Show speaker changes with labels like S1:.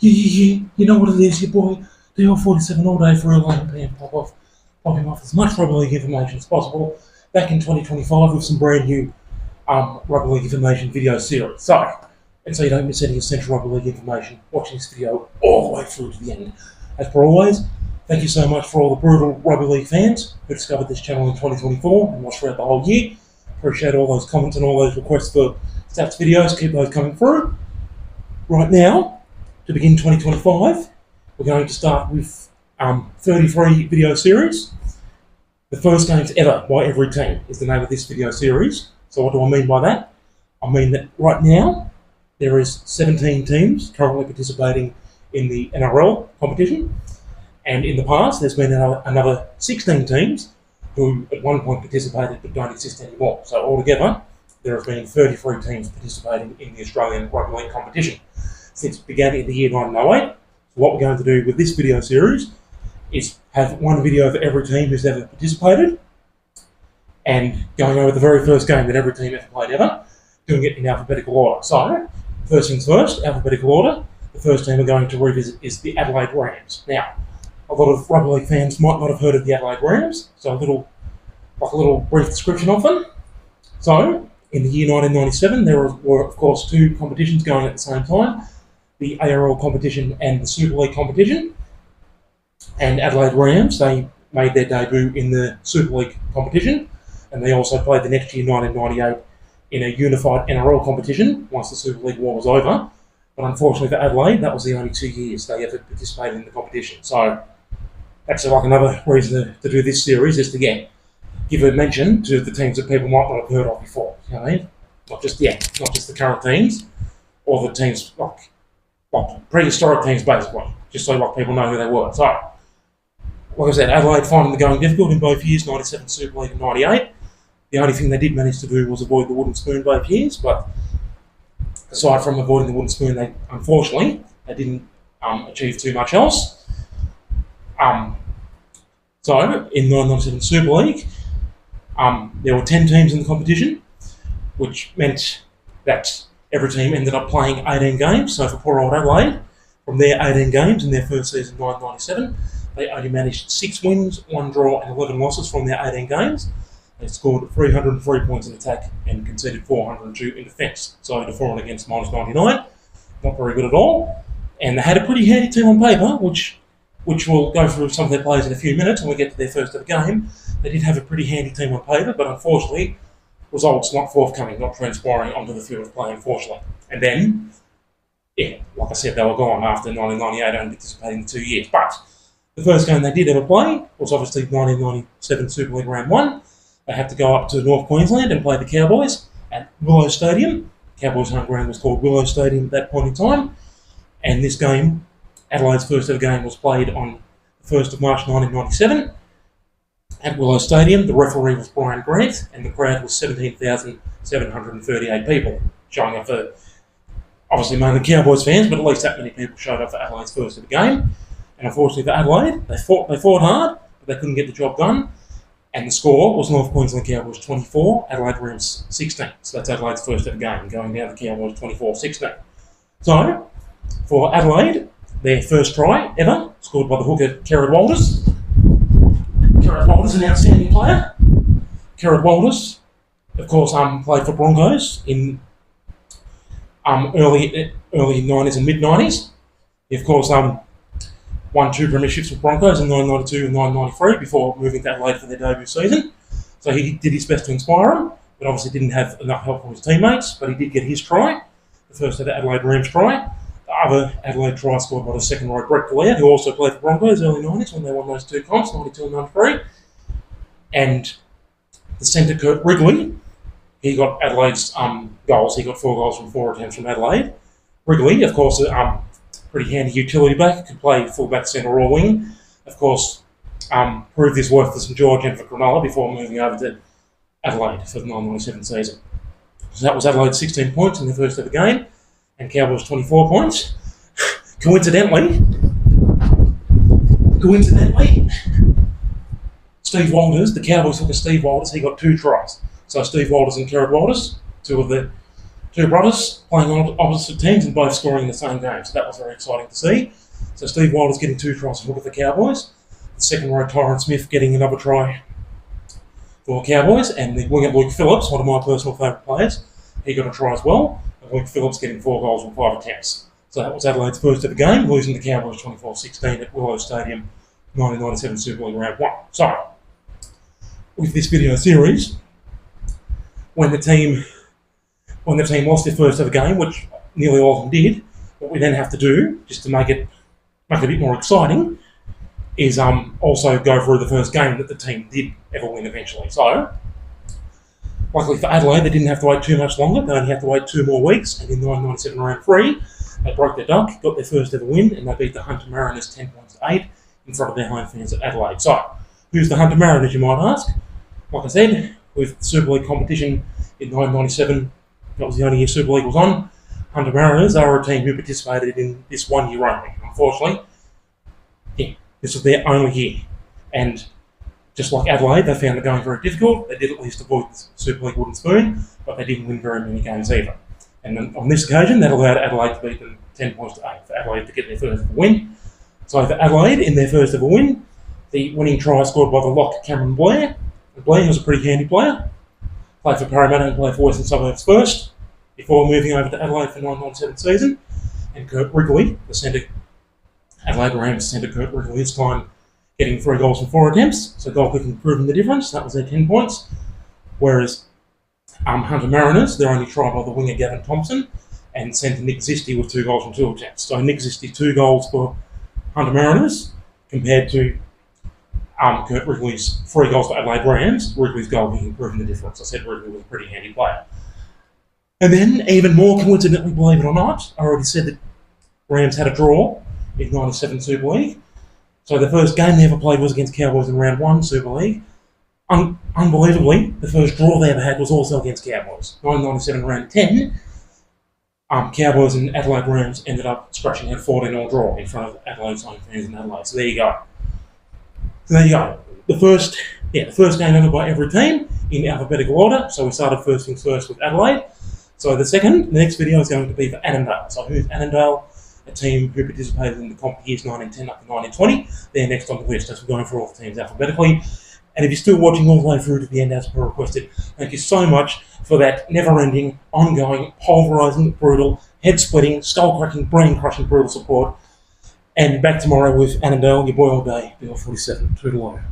S1: You know what it is, your boy, DL47 all day for a long and popping off as much rugby league information as possible back in 2025 with some brand new rugby league information video series. So you don't miss any essential rugby league information, watching this video all the way through to the end. As per always, thank you so much for all the brutal rugby league fans who discovered this channel in 2024 and watched throughout the whole year. Appreciate all those comments and all those requests for stats videos. Keep those coming through. Right now, to begin 2025, we're going to start with 33 video series. The first games ever by every team is the name of this video series. So what do I mean by that? I mean that right now there is 17 teams currently participating in the NRL competition, and in the past there's been another 16 teams who at one point participated but don't exist anymore. So altogether there have been 33 teams participating in the Australian rugby league competition since it began in the year 1908. So what we're going to do with this video series is have one video for every team who's ever participated, and going over the very first game that every team ever played ever, doing it in alphabetical order. So, first things first, alphabetical order. The first team we're going to revisit is the Adelaide Rams. Now, a lot of rugby league fans might not have heard of the Adelaide Rams, so a little brief description of them. So, in the year 1997, there were of course two competitions going at the same time, the ARL competition and the Super League competition. And Adelaide Rams, they made their debut in the Super League competition, and they also played the next year, 1998, in a unified NRL competition once the Super League war was over. But unfortunately for Adelaide, that was the only 2 years they ever participated in the competition. So that's like another reason to do this series, is to give a mention to the teams that people might not have heard of before. You know what I mean? Not just the current teams, or the teams like prehistoric teams, basically, just so like people know who they were. So, like I said, Adelaide finding the going difficult in both years, 97 Super League and 98. The only thing they did manage to do was avoid the wooden spoon both years, but aside from avoiding the wooden spoon, they didn't achieve too much else. So, in 1997 Super League, there were 10 teams in the competition, which meant that every team ended up playing 18 games. So for poor old Adelaide, from their 18 games in their first season, 1997, they only managed 6 wins, 1 draw and 11 losses from their 18 games. They scored 303 points in attack and conceded 402 in defence. So the for and against -99, not very good at all. And they had a pretty handy team on paper, which we'll go through some of their players in a few minutes when we get to their first ever game. They did have a pretty handy team on paper, but unfortunately, results not forthcoming, not transpiring onto the field of play, unfortunately. And then, like I said, they were gone after 1998, only participating in 2 years. But the first game they did ever play was obviously 1997 Super League Round 1. They had to go up to North Queensland and play the Cowboys at Willows Stadium. Cowboys' home ground was called Willows Stadium at that point in time. And this game, Adelaide's first ever game, was played on the 1st of March 1997. At Willows Stadium, the referee was Brian Grant, and the crowd was 17,738 people, showing up for, obviously mainly Cowboys fans, but at least that many people showed up for Adelaide's first ever game. And unfortunately for Adelaide, they fought hard, but they couldn't get the job done. And the score was North Queensland Cowboys 24, Adelaide Rams 16. So that's Adelaide's first ever game, going down to Cowboys 24-16. So, for Adelaide, their first try ever, scored by the hooker Kerrod Walters. Kerrod Walters, an outstanding player. Kerrod Walters, of course, played for Broncos in early 90s and mid-90s. He, of course, won 2 premierships with Broncos in 1992 and 1993 before moving to Adelaide for their debut season. So he did his best to inspire them, but obviously didn't have enough help from his teammates, but he did get his try, the first ever Adelaide Rams try. The other Adelaide try scored by the second row Brett Gallagher, who also played for Broncos early 90s when they won those 2 comps, 92 and 93. And the centre Kurt Wrigley, he got Adelaide's goals. He got 4 goals from 4 attempts from Adelaide. Wrigley, of course, pretty handy utility back, could play fullback, centre or wing. Of course, proved his worth for St George and for Cronulla before moving over to Adelaide for the 1997 season. So that was Adelaide's 16 points in their first ever game, and Cowboys 24 points. Coincidentally, Steve Walters, the Cowboys hooker Steve Walters, he got 2 tries. So Steve Walters and Kerrod Walters, 2 of the two brothers playing on opposite teams and both scoring in the same game. So that was very exciting to see. So Steve Wilder's getting 2 tries for the Cowboys. The second row, Tyron Smith getting another try for the Cowboys. And the winger Luke Phillips, one of my personal favourite players, he got a try as well. And Luke Phillips getting 4 goals from 5 attempts. So that was Adelaide's first ever game, losing the Cowboys 24-16 at Willows Stadium, 1997 Super League Round 1. So, with this video series, when the team lost their first ever game, which nearly all of them did, what we then have to do, just to make it a bit more exciting, is also go through the first game that the team did ever win eventually. So, luckily for Adelaide, they didn't have to wait too much longer. They only had to wait 2 more weeks, and in 1997 Round 3, they broke their duck, got their first ever win, and they beat the Hunter Mariners 10-8 in front of their home fans at Adelaide. So, who's the Hunter Mariners, you might ask? Like I said, with Super League competition in 1997, that was the only year Super League was on. Hunter Mariners are a team who participated in this 1 year only. Unfortunately, this was their only year. And just like Adelaide, they found it going very difficult. They did at least avoid the Super League wooden spoon, but they didn't win very many games either. And on this occasion, that allowed Adelaide to beat them 10-8 for Adelaide to get their first ever win. So for Adelaide, in their first ever win, the winning try scored by the lock Cameron Blair. Blair was a pretty handy player. Played for Parramatta and played for Western Suburbs first, before moving over to Adelaide for the 1997 season. And Kurt Wrigley, the centre, Adelaide Rams centre Kurt Wrigley this time, getting 3 goals from 4 attempts. So goal kicking proving the difference. That was their 10 points. Whereas Hunter Mariners, they're only tried by the winger Gavin Thompson, and centre Nick Zisti with 2 goals from 2 attempts. So Nick Zisti 2 goals for Hunter Mariners compared to Kurt Wrigley's 3 goals for Adelaide Rams. Wrigley's goal kicking proving the difference. I said Wrigley was a pretty handy player. And then, even more coincidentally, believe it or not, I already said that Rams had a draw in 97 Super League. So the first game they ever played was against Cowboys in Round 1 Super League. Unbelievably, the first draw they ever had was also against Cowboys. 1997 Round 10, Cowboys and Adelaide Rams ended up scratching a 14-all draw in front of Adelaide's home fans in Adelaide. So there you go. The first game ever by every team in alphabetical order. So we started first things first with Adelaide. So the next video is going to be for Annandale. So who's Annandale? A team who participated in the comp years 1910 up to 1920. They're next on the list as we're going through all the teams alphabetically. And if you're still watching all the way through to the end as per requested, thank you so much for that never-ending, ongoing, pulverising, brutal, head-splitting, skull-cracking, brain-crushing, brutal support. And back tomorrow with Annandale, your boy all day, Bill 47. Toodaloo.